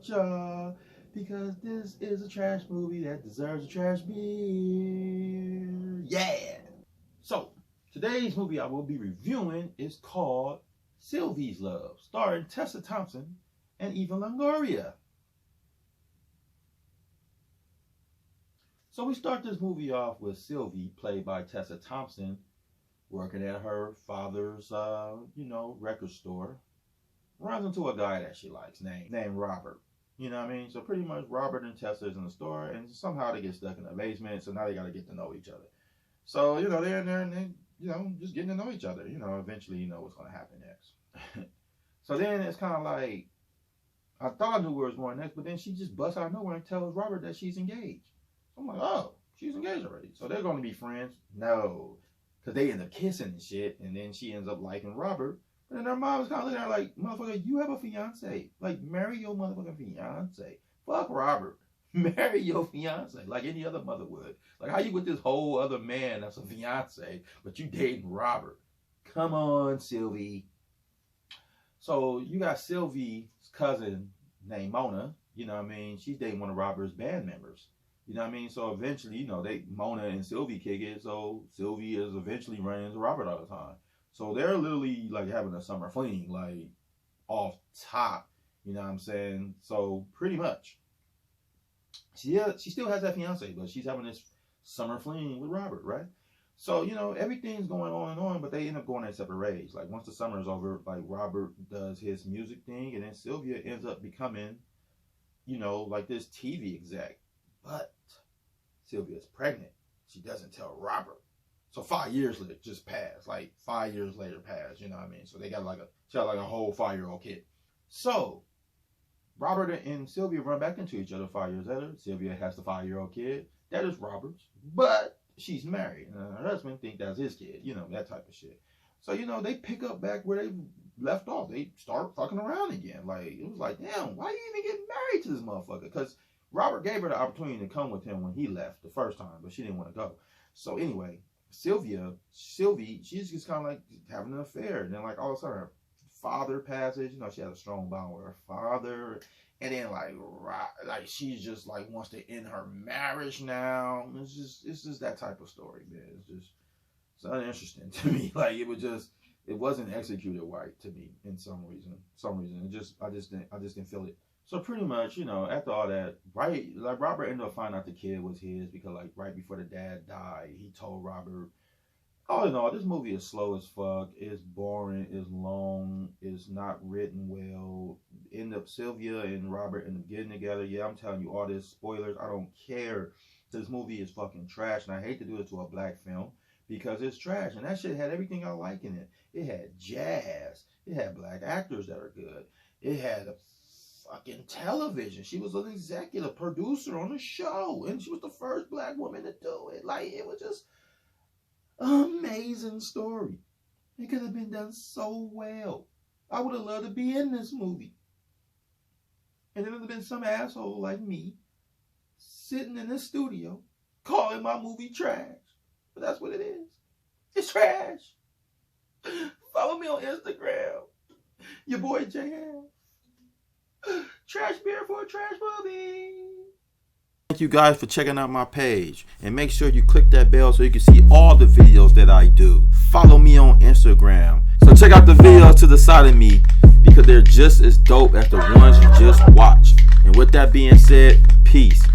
with y'all because this is a trash movie that deserves a trash beer. Yeah! So, today's movie I will be reviewing is called Sylvie's Love, starring Tessa Thompson and Eva Longoria. So we start this movie off with Sylvie, played by Tessa Thompson, working at her father's, record store. Runs into a guy that she likes named Robert. You know what I mean? So pretty much Robert and Tessa is in the store, and somehow they get stuck in the basement, so now they got to get to know each other. So, they're in there and they, just getting to know each other. Eventually you know what's going to happen next. So then it's kind of like, I thought I knew where it was going next, but then she just busts out of nowhere and tells Robert that she's engaged. So I'm like, oh, she's engaged already. So they're going to be friends? No. Because they end up kissing and shit, and then she ends up liking Robert. But then her mom was kind of looking at her like, motherfucker, you have a fiance. Like, marry your motherfucking fiance. Fuck Robert. Marry your fiance like any other mother would. Like, how you with this whole other man that's a fiance, but you dating Robert? Come on, Sylvie. So you got Sylvie's cousin named Mona. You know what I mean? She's dating one of Robert's band members. You know what I mean? So eventually, Mona and Sylvie kick it. So Sylvie is eventually running into Robert all the time. So they're literally like having a summer fling, like off top. You know what I'm saying? So pretty much, she still has that fiance, but she's having this summer fling with Robert, right? So, everything's going on, but they end up going their separate ways. Like, once the summer is over, like, Robert does his music thing, and then Sylvia ends up becoming, like this TV exec. But Sylvia's pregnant. She doesn't tell Robert. So 5 years later just passed. Like, 5 years later passed, you know what I mean? So they got she got like a whole 5-year-old kid. So Robert and Sylvia run back into each other 5 years later. Sylvia has the 5-year-old kid. That is Robert's. But she's married. And her husband thinks that's his kid. That type of shit. So, they pick up back where they left off. They start fucking around again. Like, it was like, damn, why you even get married to this motherfucker? Because Robert gave her the opportunity to come with him when he left the first time, but she didn't want to go. So anyway, Sylvie, she's just kind of like having an affair. And then like all of a sudden her father passes. She had a strong bond with her father. And then like she's just like wants to end her marriage now. It's just that type of story, man. It's uninteresting to me. Like it wasn't executed right to me in some reason. I just didn't feel it. So pretty much, after all that, right, like Robert ended up finding out the kid was his because like right before the dad died, he told Robert. All in all, this movie is slow as fuck. It's boring. It's long. It's not written well. Sylvia and Robert end up getting together. Yeah, I'm telling you all this spoilers. I don't care. This movie is fucking trash, and I hate to do it to a black film because it's trash. And that shit had everything I like in it. It had jazz. It had black actors that are good. It had a fucking television. She was an executive producer on the show, and she was the first black woman to do it. Like, it was just amazing story. It could have been done so well. I would have loved to be in this movie. And it would have been some asshole like me sitting in this studio calling my movie trash. But that's what it is. It's trash. Follow me on Instagram. Your boy JL. Trash beer for a trash movie. Thank you guys for checking out my page, and make sure you click that bell so you can see all the videos that I do. Follow me on Instagram. So check out the videos to the side of me because they're just as dope as the ones you just watched. And with that being said, peace.